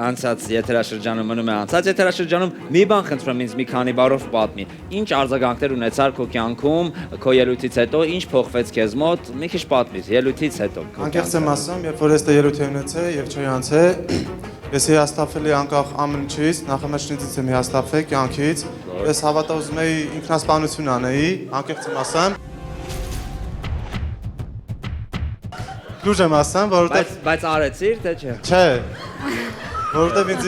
անցած եթերաշրջանում, մնում է անցած եթերաշրջանում, մի բան խնդրում եմ ինձ մի քանի բառով պատմի։ Ինչ արձագանքներ ունեցար քո կյանքում, քո ելույթից հետո, ինչ փոխվեց քեզ մոտ, մի քիչ պատմիր, ելույթից հետո։ Անկեղծ եմ ասում, երբ որ ես ելույթ եմ ունեցել եւ չի անցել, ես հիասթափվել էի անկախ ամեն ինչից, նախամեջնից եմ հիասթափվել կյանքից։ Ես հավատա ուզում էի ինքնասպանություն անեի, անկեղծ եմ ասում։ Լուրջ եմ ասում, որովհետեւ բայց արեցիր, թե չէ։ Չէ։ Որովհետեւ ինձ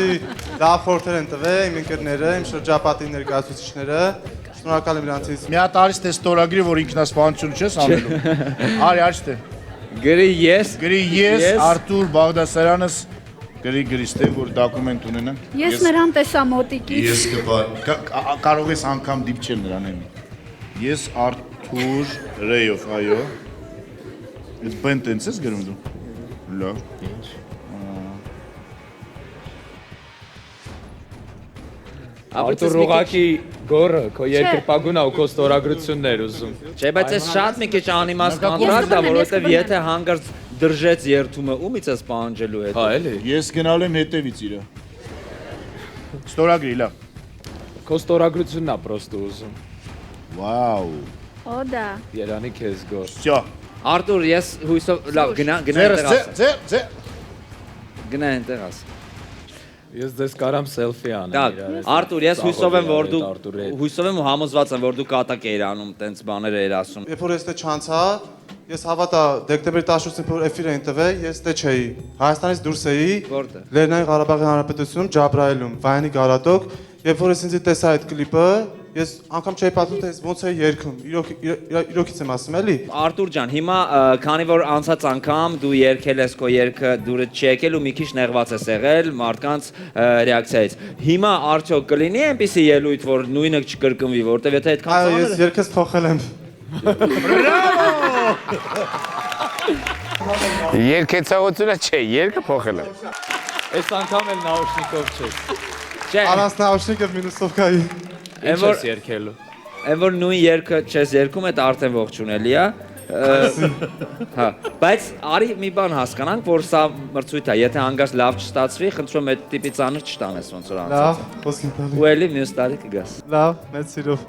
լավ խորհուրդ են տվել իմ ընկերները, իմ շրջապատի ներկայացուցիչները։ Շնորհակալ եմ իրանցից։ Մի հատ արից թե ստորագրի, որ ինքնասպանություն չես անելու։ Արի աչտե։ Գրի ես Արթուր Բաղդասարյանս գրի ստե, որ դոկումենտ ունենանք։ Ես նրան տեսա մոտիկից։ Ես կարող ես անգամ դիպչել նրան էմի։ Ես Արթուր Ռեյով, այո։ It's բեն տենց ես գրում դու։ Լավ։ Ինչ։ Արտուր ուղղակի Գորը, քո երկրպագունա ու քո ստորագրություններ ուզում։ Չէ, բայց այս շատ մի քիչ անիմաստ կանտրակտ է, որովհետև եթե հանգարց դրժեց երթումը, ումից ես պահանջելու հետո։ Հա, էլի։ Ես գնալու եմ հետևից իրա։ Ստորագրի, լավ։ Քո ստորագրությունն է պրոստը ուզում։ Վաու։ Օդա։ Երանի քեզ Գոր։ Всё։ Արտուր, ես հույսով, լավ, գնա Գնա այնտեղ աս։ Ես ձեզ կարամ սելֆի անեմ։ Արտուր, ես հույսով եմ, որ դու հույսով եմ ու համոզված եմ, որ դու կատակ էիր անում, տենց բաներ էիր ասում։ Երբ որ ես դե չանցա, ես հավատա դեկտեմբերի 18-ին որ էֆիր էին տվել, ես դե չէի։ Հայաստանից դուրս էի։ Որտե՞ղ։ Լեռնային Ղարաբաղի Հանրապետություն, Ջաբրայելում, Վայանի Գարատոկ, երբ որ ես ինձ տեսա այդ կլիպը, ես անգամ չէի պատմում, թե ես ոնց էի երգում։ Իրոքից եմ ասում, էլի։ Արտուր ջան, հիմա քանի որ անցած անգամ դու երգել ես քո երգը դուրը չի եկել ու մի քիչ նեղված ես եղել մարդկանց ռեակցիայից։ Հիմա արդյոք կլինի այնպիսի ելույթ, որ նույնը չկրկնվի, որտեվ եթե այդքան ծանր է։ Այո, ես երգս փոխել եմ։ Երկեցողությունը չէ, երկը փոխել եմ։ Այս անգամ էլ նաուշնիկով չես։ Չէ։ Առանց նաուշնիկով մինուսովկայի։ Ինչ ես երգելու։ Այն որ նույն երգը չես երգում, այդ արդեն ողջունելի է։ Հա, բայց արի մի բան հասկանանք, որ սա մրցույթ է, եթե հանգարց լավ չստացվի, խնդրում եմ այդ տիպի ծանր չտանես ոնց որ անցած։ Լավ, խոսք եմ տալի։ Ու էլի մյուս տարի կգաս։ Լավ, մեծ սիրով։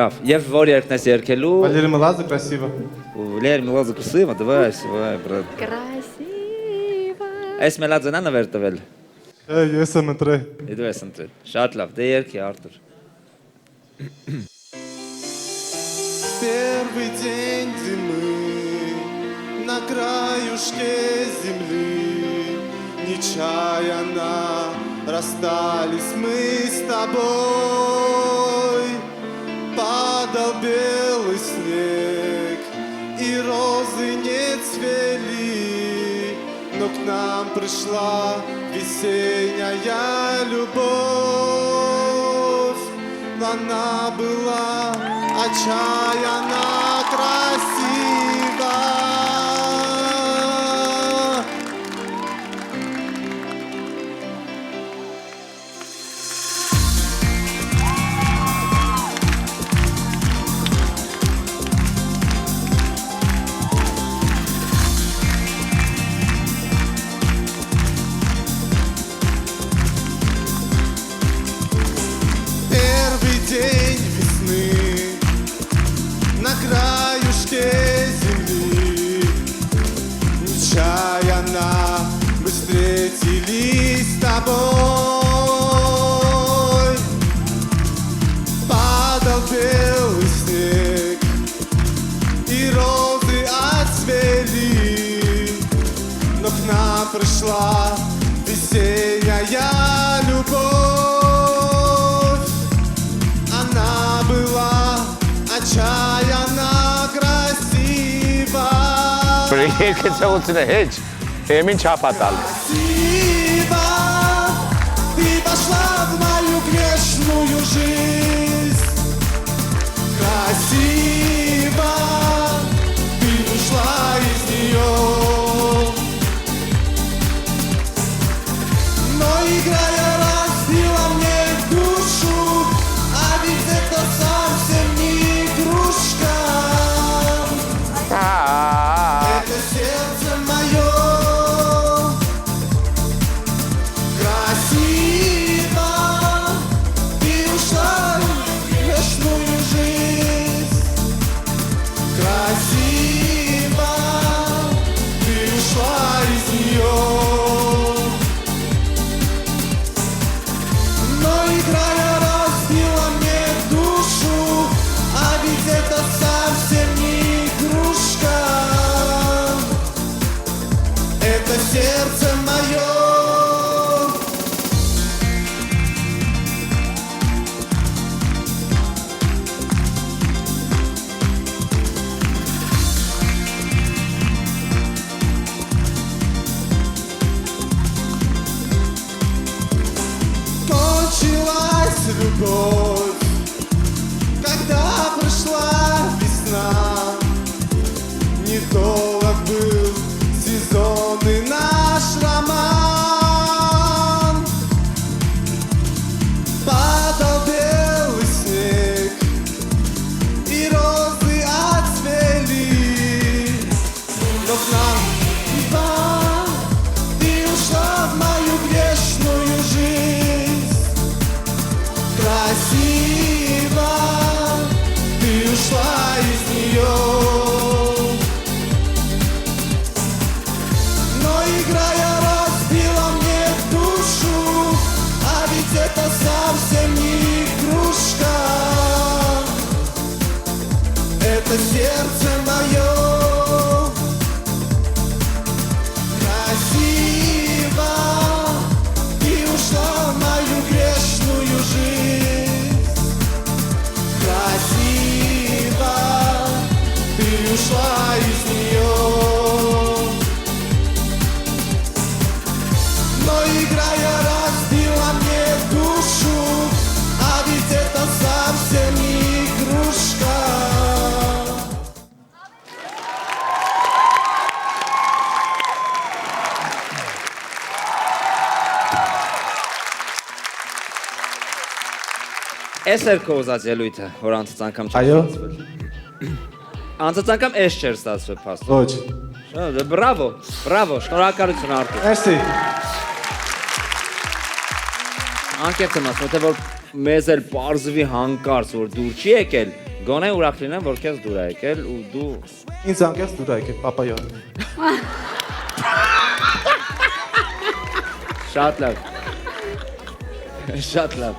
Լավ, եւ որ երգն ես երգելու։ Валерий Меладзе красиво. Валерий Меладзе красиво, давай, брат. Красиво. Այս մելաձենա նվեր տվել։ Ես եմ ընտրել։ Դու ես ընտրել։ Շատ лав, դե երգի Արտուր։ Первый день зимы на краюшке земли нечаянно расстались мы с тобой. Падал белый снег и розы не цвели, но к нам пришла весенняя любовь. Она была отчаянно красива. Первый день весны на краюшке земли нечаянно мы встретились с тобой. Падал белый снег и розы отцвели, но к нам пришла весенняя любовь. Она была отчаянно красива. Երկեցողությունը հեչ, եմին չապատալ։ Красиво, ты пошла в мою грешную жизнь. Красиво, ты ушла из нее. Но играя разбила мне душу, а ведь это совсем не игрушка. Это сердце мое. Красиво, ты ушла в грешную жизнь. Красиво, ты ушла из нее. Но играя разбила мне душу, а ведь это совсем не игрушка. Это сердце мое. Кончилась любовь, когда пришла весна. Недолг был сезон и наш роман. Падал белый снег и розы отцвели, но к нам ты ушла в мою грешную жизнь. Красиво, ты ушла из нее. Но играя разбила мне душу, а ведь это совсем не игрушка. Это сердце мое. Красиво, ты ушла в мою грешную жизнь. Красиво, ты ушла из нее. Но играя разбила мне душу, а ведь это совсем не игрушка. Էս էր քո ուզած ելույթը, որ անցած անգամ չէր ստացվել։ Անցած անգամ էս չէր ստացվել փաստ։ Ոչ։ Բրավո, բրավո, շնորհակալություն Արտուր։ Մերսի։ Անկեղծ եմ ասում, թե որ մեզ էլ պարզվի հանկարծ, որ դուր չի եկել, գոնե ուրախ լինեմ, որ քեզ դուր ա եկել ու դու Ինձ անկեղծ դուր ա եկել, պապայո։ Շատ լավ։ Շատ լավ։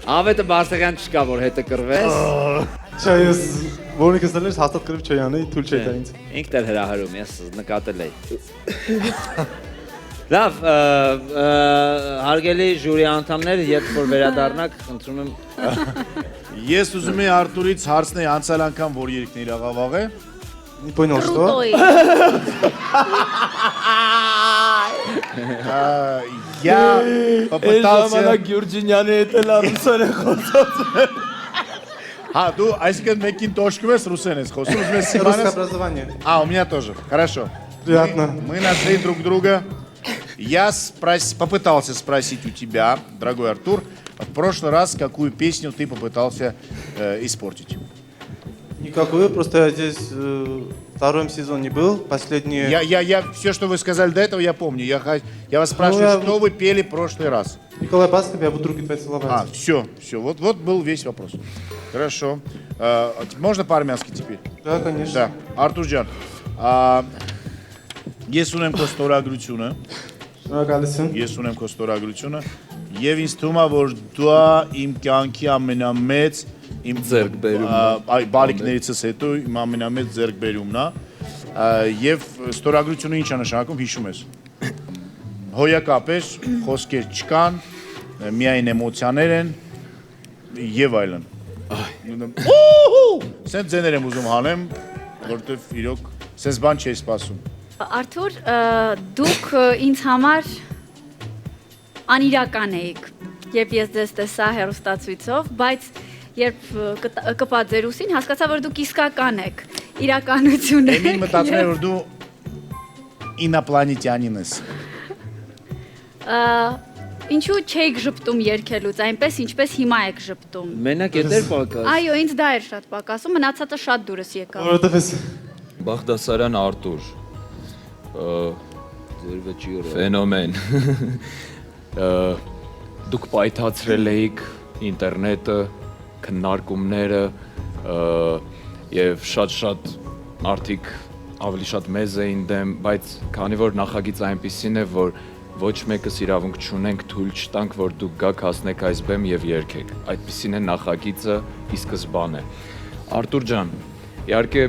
Ավետը Բարսեղյան չկա, որ հետը կռվես։ Չէ, ես որոնք ասել ես հաստատ կռիվ չի անի, թույլ չի տա ինձ։ Ինքն էլ հրահարում, ես նկատել էի։ Լավ, հարգելի ժյուրի անդամներ, երբ որ վերադառնաք, խնդրում եմ։ Ես ուզում եմ Արտուրից հարցնել անցյալ անգամ որ երգն իր աղավաղ է։ Не понял, что? Я попытался... Գյուրջինյանի հետ էլ ռուսերեն խոսած։ А, ты, այսինքն մեկին տոշկում ես ռուսերեն ես խոսում, ուզում ես Русское образование. А, у меня тоже. Хорошо. Приятно. Мы нашли друг друга. Я попытался спросить у тебя, дорогой Артур, в прошлый раз какую песню ты попытался испортить? Никакую, просто я здесь в втором сезоне был, последний... Все, что вы сказали до этого, я помню. Я вас спрашиваю, что вы пели в прошлый раз? Николай Басков, я буду руки твои целовать. А, все. Вот был весь вопрос. Хорошо. Можно по-армянски теперь? Да, конечно. Да. Արտուր ես ունեմ քո ստորագրությունը։ Շնորհակալություն։ Ես ունեմ քո ստորագրությունը եւ ինձ թվում է որ դու իմ կյանքի ամենամեծ իմ բարիկներիցս հետո իմ ամենամեծ ձեռքբերումն է եւ ստորագրությունը ինչ է նշանակում հիշում ես։ Հոյակապես խոսքեր չկան, միայն էմոցիաներ են եւ այլն։ Սենց ձեներ եմ ուզում հանեմ, որտեվ իրոք սենց բան չի սպասում։ Արթուր, դուք ինձ համար անիրական էիք, երբ ես ձեզ տեսա հեռուստացույցով, բայց երբ կպա ձեր ուսին, հասկացա, որ դուք իսկական եք, իրականություն եք։ Էմին մտածում է, որ դու ինապլանետյանին ես։ Ինչու չէիք ժպտում երգելուց, այնպես ինչպես հիմա եք ժպտում։ Մենակ էր պակաս։ Այո, ինձ դա էր շատ պակասում, մնացածը շատ դուրս եկավ։ Որովհետև ես Բաղդասարյան Արտուր ֆենոմեն դուք պայթացրել էիք ինտերնետը, քննարկումները եւ շատ մարդիկ ավելի շատ մեզ էին դեմ, բայց քանի որ նախագիծ այնպիսին է, որ ոչ մեկս իրավունք չունենք թույլ չտանք, որ դուք գաք հասնեք այս բեմ եւ երգեք։ Այդպիսին է նախագիծը ի սկզբանե։ Արտուր ջան, իհարկե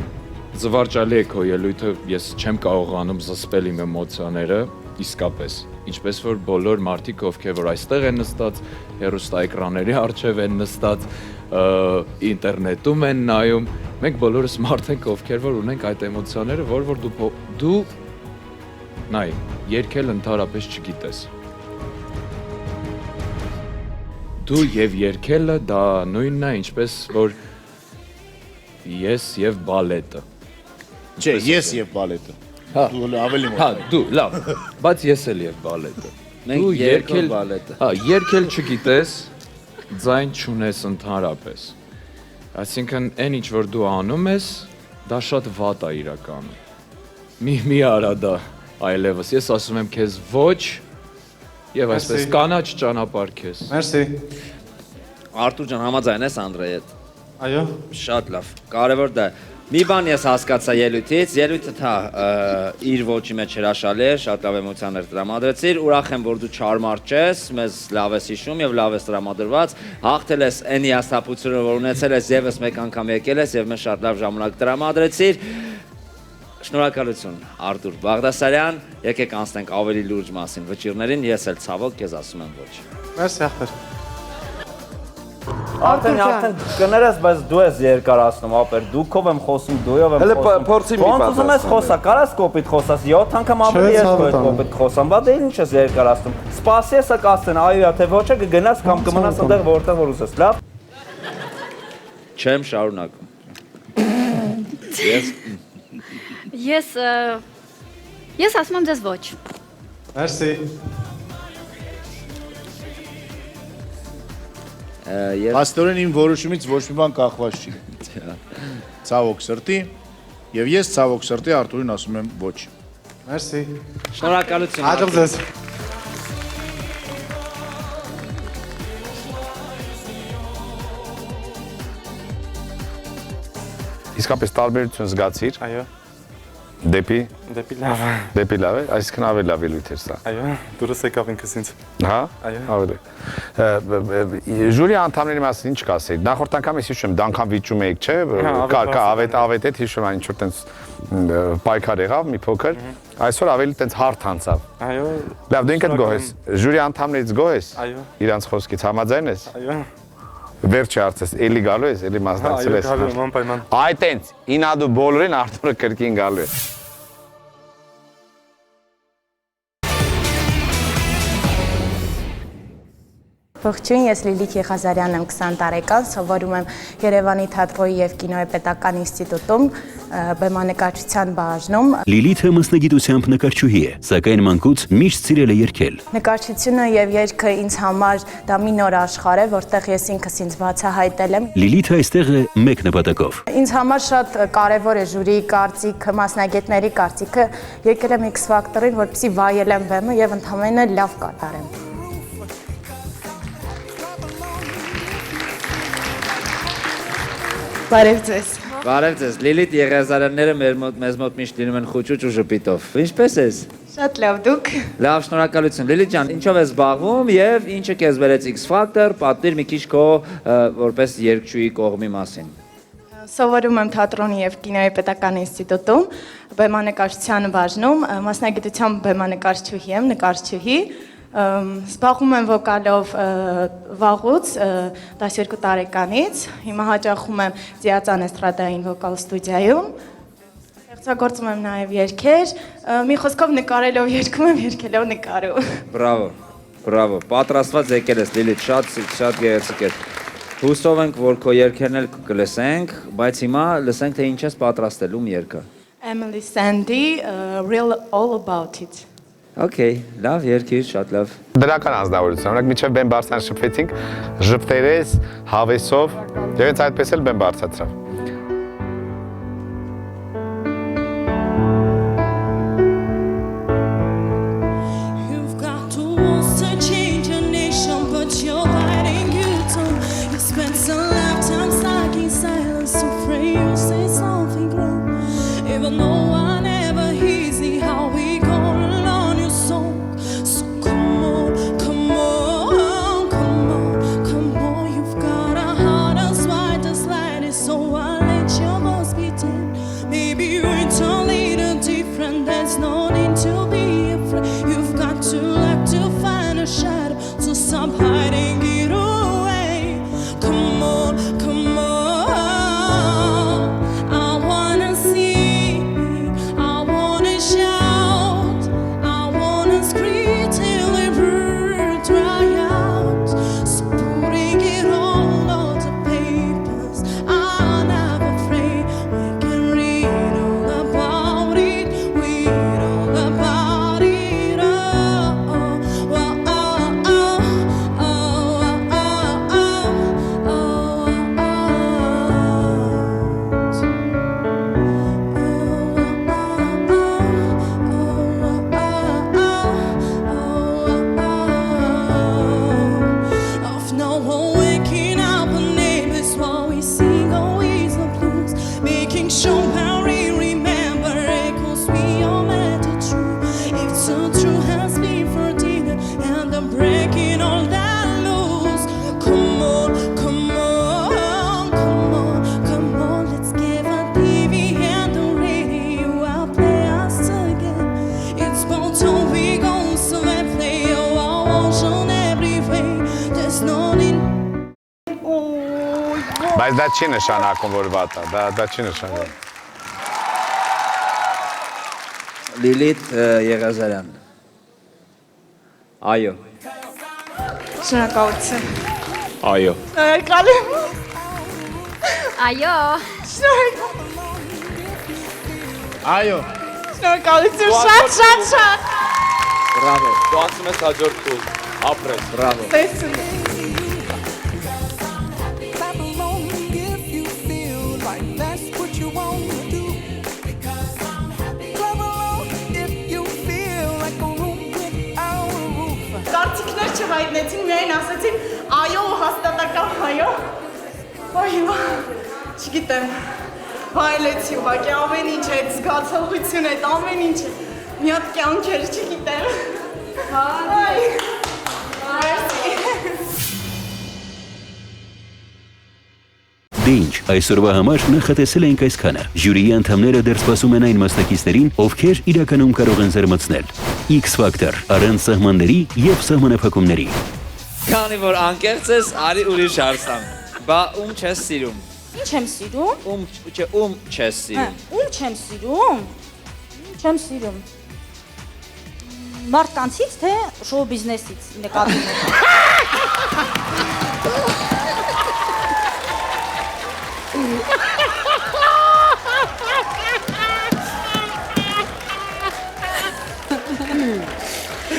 զվարճալի է քո ելույթը, ես չեմ կարողանում զսպել իմ էմոցիաները, իսկապես, ինչպես որ բոլոր մարդիկ, ովքեր որ այստեղ են նստած, հեռուստաէկրանների առջև են նստած, ինտերնետում են նայում, մենք բոլորս մարդ ենք, ովքեր որ ունենք այդ էմոցիաները, որ դու նայ, երգել ընդհանրապես չգիտես։ Դու եւ երգելը դա նույնն է, ինչպես որ ես եւ բալետը։ Չէ, ես եւ բալետը։ Դու ավելի մոտ։ Հա, դու, լավ, բայց ես էլ եւ բալետը։ Մենք երգել բալետը։ Հա, երգել չգիտես, ձայն չունես ընդհանրապես։ Այսինքն, այն ինչ որ դու անում ես, դա շատ վատ է իրականում։ Մի արա դա այլևս, ես ասում եմ քեզ ոչ եւ այսպես կանաչ ճանապարհ քեզ։ Մերսի։ Արտուր ջան, համաձայն ես Անդրեի հետ։ Այո։ Շատ լավ։ Կարևոր դա է։ Մի բան ես հասկացա ելույթից, ելույթը թա իր ոճի մեջ հրաշալի էր, շատ լավ էմոցիաներ տրամադրեցիր, ուրախ եմ, որ դու չար մարդ չես, մեզ լավ ես հիշում եւ լավ ես տրամադրված, հաղթել ես այն հիասթափությունը, որ ունեցել ես եւս մեկ անգամ եկել ես եւ մեզ շատ լավ ժամանակ տրամադրեցիր։ Շնորհակալություն, Արտուր Բաղդասարյան, եկեք անցնենք ավելի լուրջ մասին վճիրներին, ես էլ ցավոք քեզ ասում եմ ոչ։ Մերսի ախր։ Արդեն կներես, բայց դու ես երկարացնում, ապեր, դուքով եմ խոսում, դույով եմ խոսում։ Հələ փորձի մի Ոնց ուզում ես խոսա, կարաս կոպիտ խոսաս, 7 անգամ ավելի ես կոպիտ խոսամ, բա դե ինչ ես երկարացնում։ Սպասի եսա կասեն, այո, թե ոչ է կգնաս կամ կմնաս այնտեղ որտեղ որ ուզես, լավ։ Չեմ շարունակում։ Ես ասում եմ ձեզ ոչ։ Մերսի։ Աստորեն իմ որոշումից ոչ մի բան կախված չի։ Ցավոք սրտի եւ ես ցավոք սրտի Արտուրին ասում եմ ոչ։ Մերսի։ Շնորհակալություն։ Հաջող ձեզ։ Իսկապես տարբերություն զգացիր։ Այո։ Դեպի Դեպի լավ։ Դեպի լավ է, այսինքն ավելի լավ ելույթ էր սա։ Այո, դուրս եկավ ինքս ինձ։ Հա։ Այո։ Ավելի։ Ժյուրի անդամների մասին ինչ կասեի։ Նախորդ անգամ ես հիշում, դա անգամ վիճում էիք, չէ՞, կա ավետ հետ հիշում այն ինչ որ տենց պայքար եղավ մի փոքր։ Այսօր ավելի տենց հարթ անցավ։ Այո։ Լավ, դու ինքդ գոհ ես։ Ժյուրի անդամներից գոհ ես։ Այո։ Իրանց խոսքից համաձայն ես։ Այո։ Վերջի հարցս, էլի գալու ես, էլի մասնակցել ես։ Այո, գալու եմ անպայման։ Այ տենց, ինադու բոլորին Արթուրը կրկին գալու է։ Ողջույն, ես Լիլիթ Եղազարյանն եմ, 20 տարեկան, սովորում եմ Երևանի թատրոնի եւ կինոյի պետական ինստիտուտում, բեմանկարչության բաժնում։ Լիլիթը մասնագիտությամբ նկարչուհի է, սակայն մանկուց միշտ սիրել է երգել։ Նկարչությունը եւ երգը ինձ համար դա մի նոր աշխարհ է, որտեղ ես ինքս ինձ բացահայտել եմ։ Լիլիթը այստեղ է մեկ նպատակով։ Ինձ համար շատ կարեւոր է ժյուրիի կարծիքը, մասնագետների կարծիքը, եկել եմ X Factor-ին, որպեսզի վայելեմ բեմը եւ ընդհանրապես լավ կատարեմ։ Բարև ձեզ։ Բարև ձեզ։ Լիլիթ Եղազարյանները մեզ մոտ միշտ լինում են խուճուճ ու ժպիտով։ Ինչպես ես։ Շատ լավ, դուք։ Լավ, շնորհակալություն։ Լիլիթ ջան, ինչով ես զբաղվում եւ ինչը քեզ բերեց X Factor, պատմիր մի քիչ քո որպես երգչուհի կողմի մասին։ Սովորում եմ թատրոնի եւ կինոյի պետական ինստիտուտում, բեմանկարչության բաժնում, մասնագիտությամբ բեմանկարչուհի եմ, նկարչուհի։ Զբաղվում եմ վոկալով վաղուց 12 տարեկանից, հիմա հաճախում եմ Ձիածան էստրադային վոկալ ստուդիայում, ստեղծագործում եմ նաև երգեր, մի խոսքով նկարելով երգում եմ, երգելով նկարում։ Բրավո, բրավո, պատրաստված եկել ես Լիլիթ, շատ գեղեցիկ էր։ Հուսով ենք, որ քո երգերն էլ կլսենք, բայց հիմա լսենք, թե ինչ ես պատրաստել, ում երգը։ Emily Sandé, Real All About It։ Okay, լավ երկիր, շատ լավ։ Դրական ազնվորություն, օրինակ միջև բեմ բարձրան շփվեցինք, ժպտերես, հավեսով, եւ հենց այդպես էլ բեմ բարձրացավ։ You've got to want to change your nation, but you're hiding you too. You spent some lifetime stuck in silence, afraid you'll say something wrong. Even no one ever hears how we go. There's no need to be afraid. You've got to like to find a shadow, so stop hiding it away. Come on, come on. I wanna see, I wanna shout, I wanna scream till every word dry out. So putting it all on the papers, I'm not afraid. We can read all about it. Բայց դա չի նշանակում, որ վատ է, դա չի նշանակում։ Լիլիթ Եղազարյան։ Այո։ Շնորհակալություն։ Այո։ Շնորհակալ եմ։ Այո։ Այո։ Շնորհակալություն, շատ։ Բրավո։ Դու անցում ես հաջորդ փուլ, ապրես։ Բրավո։ Տեսնում։ Կարծիքներ չհայտնեցին, միայն ասացին այո ու հաստատական այո։ Այո, չգիտեմ, վայելեցի ուղղակի ամեն ինչ այդ զգացողություն այդ ամեն ինչ մի հատ կյանք էր չգիտեմ։ Հայ։ Դե ինչ, այսօրվա համար նախատեսել ենք այսքանը։ Ժյուրիի անդամները դեռ սպասում են այն մասնակիցներին, ովքեր իրականում կարող են զարմացնել։ X Factor, առանց սահմանների եւ սահմանափակումների։ Քանի որ անկեղծ ես, արի ուրիշ հարցամ։ Բա ում չես սիրում։ Ինչ եմ սիրում։ Ում չես սիրում։ Ում չեմ սիրում։ Չեմ սիրում։ Մարդկանցից թե շոու բիզնեսից նկատում եմ։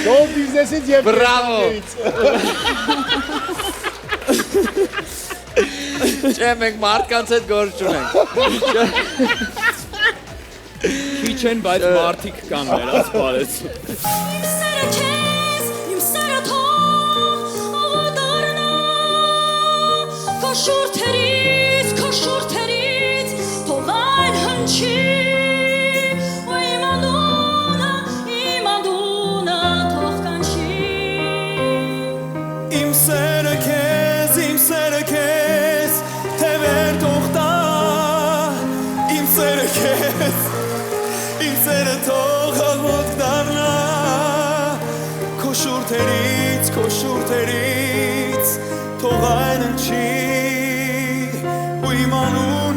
Շոու բիզնեսից եւ Բրավո։ Չէ, մենք մարդկանց հետ գործ չունենք։ Քիչ են, բայց մարդիկ կան մեր ասպարեզ։ Քոշուրթերից թող այն հնչի ու իմ անունը թող կանչի Իմ սերը քեզ թևեր թող տա Իմ սերը թող աղոտ դառնա Քոշուրթերից թող այն հնչի ու իմ անունը